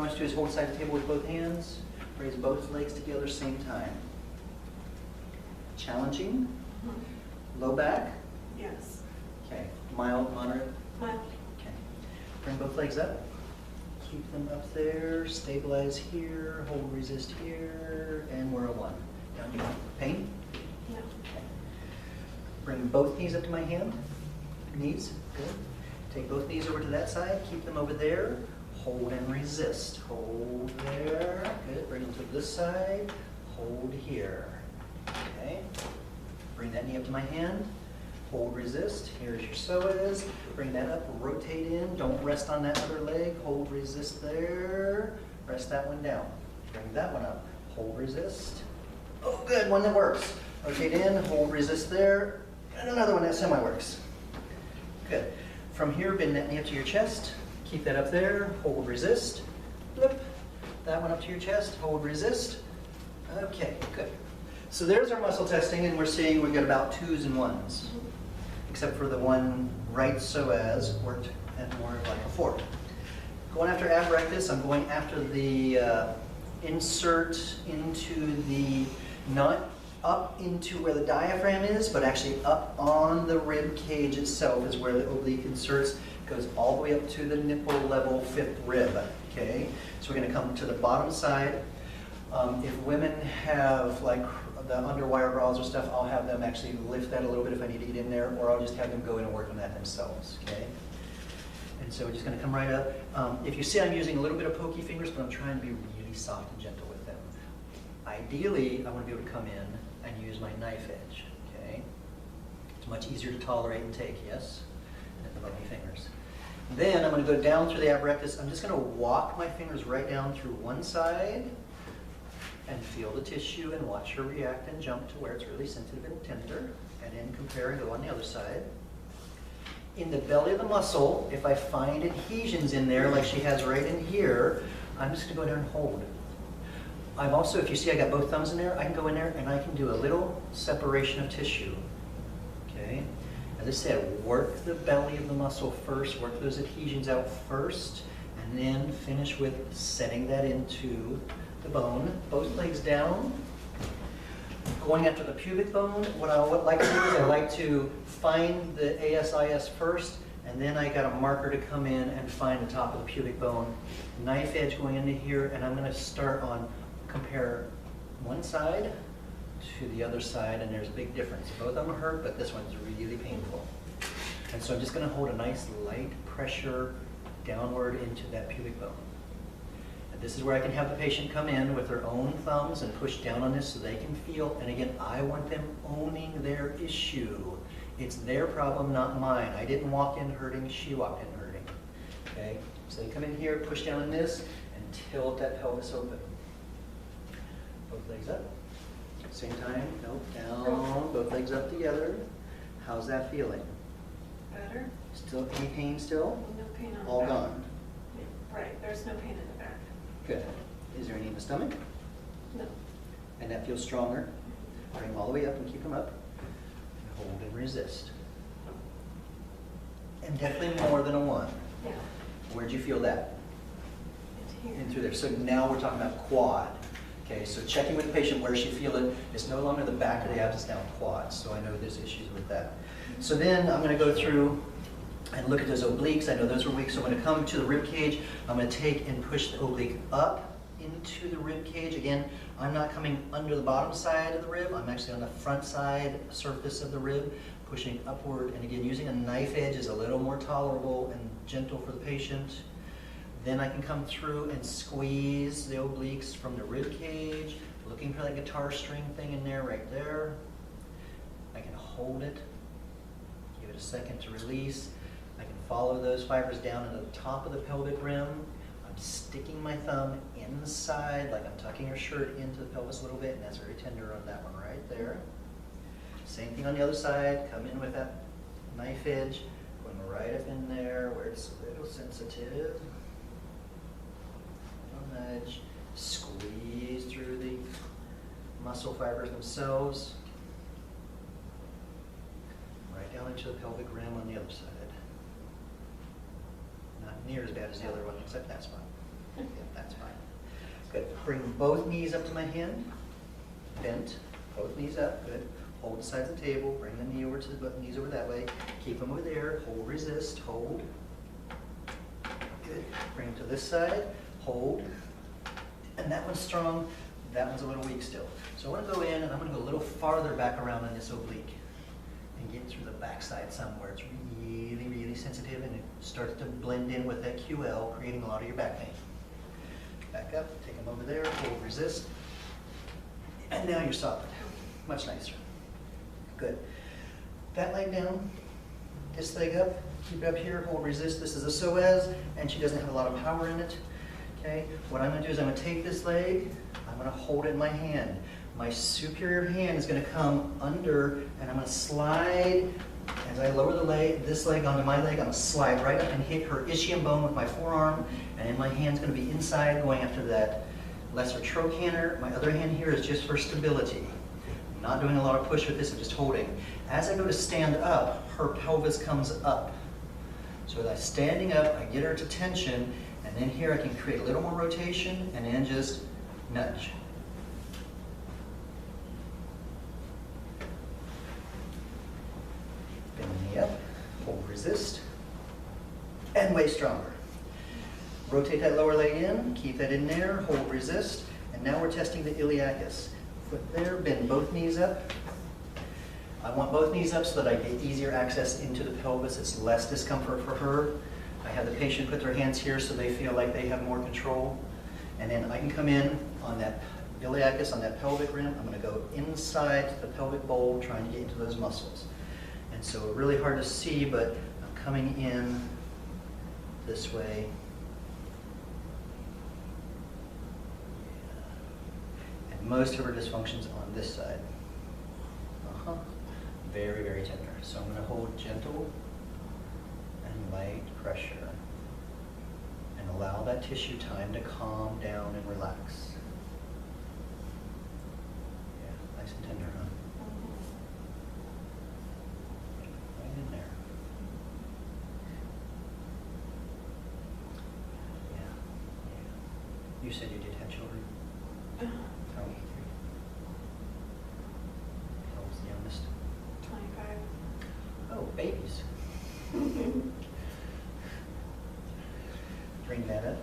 want to do is hold side of the table with both hands, raise both legs together same time. Challenging? Low back? Yes. Okay. Mild, moderate? Mild. Okay. Bring both legs up. Keep them up there. Stabilize here. Hold, resist here. And we're a 1. Down you go. Pain? No. Okay. Bring both knees up to my hand. Knees. Good. Take both knees over to that side. Keep them over there. Hold and resist. Hold there. Good. Bring them to this side. Hold here. Okay. Bring that knee up to my hand. Hold, resist. Here's your psoas. Bring that up. Rotate in. Don't rest on that other leg. Hold, resist there. Rest that one down. Bring that one up. Hold, resist. Oh, good. One that works. Rotate in. Hold, resist there. And another one that semi-works. Good. From here, bend that knee up to your chest. Keep that up there. Hold, resist. Flip. That one up to your chest. Hold, resist. Okay, good. So there's our muscle testing, and we're seeing we got about 2s and 1s, except for the one right psoas worked at more like a 4. Going after ab rectus, I'm going after the insert into the, not up into where the diaphragm is, but actually up on the rib cage itself is where the oblique inserts. Goes all the way up to the nipple level 5th rib. Okay, so we're going to come to the bottom side. If women have like the underwire bras or stuff, I'll have them actually lift that a little bit if I need to get in there, or I'll just have them go in and work on that themselves. Okay. And so we're just going to come right up. If you see, I'm using a little bit of pokey fingers, but I'm trying to be really soft and gentle with them. Ideally, I want to be able to come in and use my knife edge. Okay. It's much easier to tolerate and take. Yes. Than the pokey fingers. Then I'm going to go down through the ab rectus. I'm just going to walk my fingers right down through one side and feel the tissue and watch her react and jump to where it's really sensitive and tender, and then compare and go on the other side. In the belly of the muscle, if I find adhesions in there like she has right in here, I'm just going to go down and hold. I'm also, if you see I got both thumbs in there, I can go in there and I can do a little separation of tissue. Okay? As I said, work the belly of the muscle first, work those adhesions out first, and then finish with setting that into the bone. Both legs down. Going after the pubic bone, what I would like to do is I like to find the ASIS first, and then I got a marker to come in and find the top of the pubic bone. Knife edge going into here, and I'm going to start on, compare one side to the other side, and there's a big difference. Both of them hurt, but this one's really painful. And so I'm just going to hold a nice light pressure downward into that pubic bone. And this is where I can have the patient come in with their own thumbs and push down on this so they can feel. And again, I want them owning their issue. It's their problem, not mine. I didn't walk in hurting, she walked in hurting. Okay? So they come in here, push down on this, and tilt that pelvis open. Both legs up. Same time, nope, down, both legs up together. How's that feeling? Better. Still, any pain still? No pain on All the back. gone? Right, there's no pain in the back. Good. Is there any in the stomach? No. And that feels stronger? Bring them all the way up and keep them up. And hold and resist. And definitely more than a 1. Yeah. Where'd you feel that? It's here. In through there. So now we're talking about quad. Okay, so checking with the patient where she feel it. It's no longer the back of the abs, it's now quads. So I know there's issues with that. So then I'm going to go through and look at those obliques. I know those were weak, so I'm going to come to the rib cage. I'm going to take and push the oblique up into the rib cage. Again, I'm not coming under the bottom side of the rib. I'm actually on the front side surface of the rib, pushing upward. And again, using a knife edge is a little more tolerable and gentle for the patient. Then I can come through and squeeze the obliques from the rib cage, looking for that guitar string thing in there, right there. I can hold it, give it a second to release. I can follow those fibers down into the top of the pelvic rim. I'm sticking my thumb inside, like I'm tucking her shirt into the pelvis a little bit, and that's very tender on that one right there. Same thing on the other side, come in with that knife edge, going right up in there where it's a little sensitive. Nudge, squeeze through the muscle fibers themselves, right down into the pelvic rim on the other side. Not near as bad as the other one, except that spot. Yep, that spot. Bring both knees up to my hand, bent, both knees up, good. Hold the sides of the table, bring the knee over to the knees over that way. Keep them over there, hold, resist, hold. Good. Bring them to this side, hold. And that one's strong, that one's a little weak still. So I want to go in and I'm going to go a little farther back around on this oblique and get through the backside somewhere. It's really, really sensitive and it starts to blend in with that QL, creating a lot of your back pain. Back up, take them over there, hold, resist. And now you're solid. Much nicer. Good. That leg down, this leg up, keep it up here, hold, resist. This is a psoas, and she doesn't have a lot of power in it. Okay, what I'm going to do is I'm going to take this leg, I'm going to hold it in my hand. My superior hand is going to come under, and I'm going to slide, as I lower the leg, this leg onto my leg, I'm going to slide right up and hit her ischium bone with my forearm, and then my hand's going to be inside going after that lesser trochanter. My other hand here is just for stability. I'm not doing a lot of push with this, I'm just holding. As I go to stand up, her pelvis comes up. So as I'm standing up, I get her to tension, and then here I can create a little more rotation, and then just nudge. Bend the knee up, hold, resist, and way stronger. Rotate that lower leg in, keep that in there, hold, resist, and now we're testing the iliacus. Foot there, bend both knees up. I want both knees up so that I get easier access into the pelvis. It's less discomfort for her. I have the patient put their hands here so they feel like they have more control. And then I can come in on that iliacus, on that pelvic rim. I'm going to go inside the pelvic bowl, trying to get into those muscles. And so really hard to see, but I'm coming in this way. And most of her dysfunction's on this side. Very, very tender. So I'm going to hold gentle and light pressure and allow that tissue time to calm down and relax. Yeah, nice and tender, huh? Right in there. Yeah, yeah. You said you did have children? How old? How old's the youngest? 25. Oh, babies. Bring that up.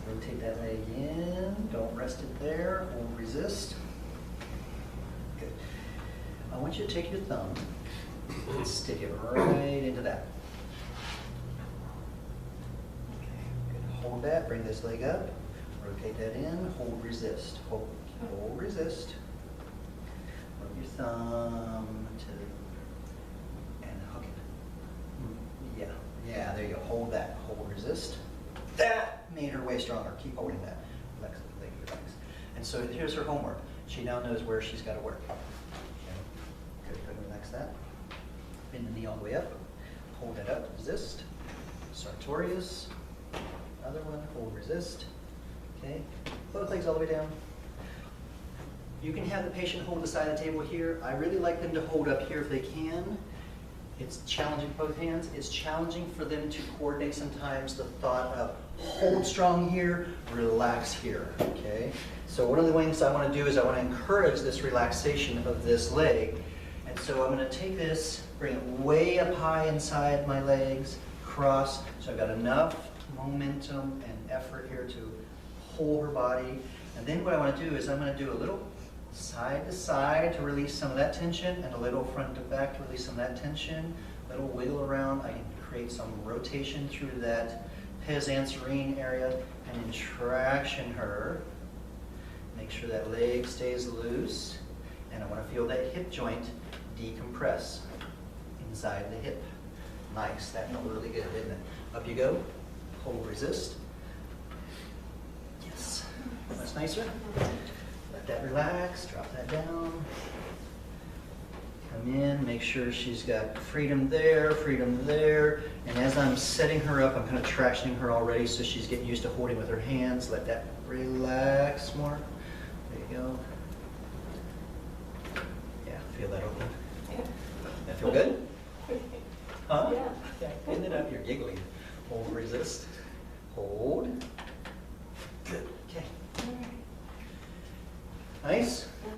Rotate that leg in. Don't rest it there. Hold, resist. Good. I want you to take your thumb and stick it right into that. Okay, good. Hold that. Bring this leg up. Rotate that in. Hold, resist. Hold, resist. Rub your thumb to and hook it. Yeah, there you go. Hold that. Hold, resist. That made her way stronger. Keep holding that. Relax, leg, relax. And so here's her homework. She now knows where she's got to work. Okay. Good, good, relax that. Bend the knee all the way up. Hold it up, resist. Sartorius. Another one, hold, resist. Okay, both legs all the way down. You can have the patient hold the side of the table here. I really like them to hold up here if they can. It's challenging both hands. It's challenging for them to coordinate sometimes the thought of hold strong here, relax here, okay? So one of the things I want to do is I want to encourage this relaxation of this leg. And so I'm going to take this, bring it way up high inside my legs, cross. So I've got enough momentum and effort here to hold her body. And then what I want to do is I'm going to do a little side to side to release some of that tension and a little front to back to release some of that tension. A little wiggle around. I can create some rotation through that pes anserine area and then traction her. Make sure that leg stays loose. And I want to feel that hip joint decompress inside the hip. Nice. That felt really good, didn't it? Up you go. Hold, resist. Yes. Much nicer. Let that relax. Drop that down. Come in. Make sure she's got freedom there, and as I'm setting her up, I'm kind of tractioning her already so she's getting used to holding with her hands. Let that relax more. There you go. Yeah, feel that open? Yeah. That feel good? Huh? Yeah. Yeah, end it up. You're giggling. Hold, resist. Hold. Good. Okay. All right. Nice?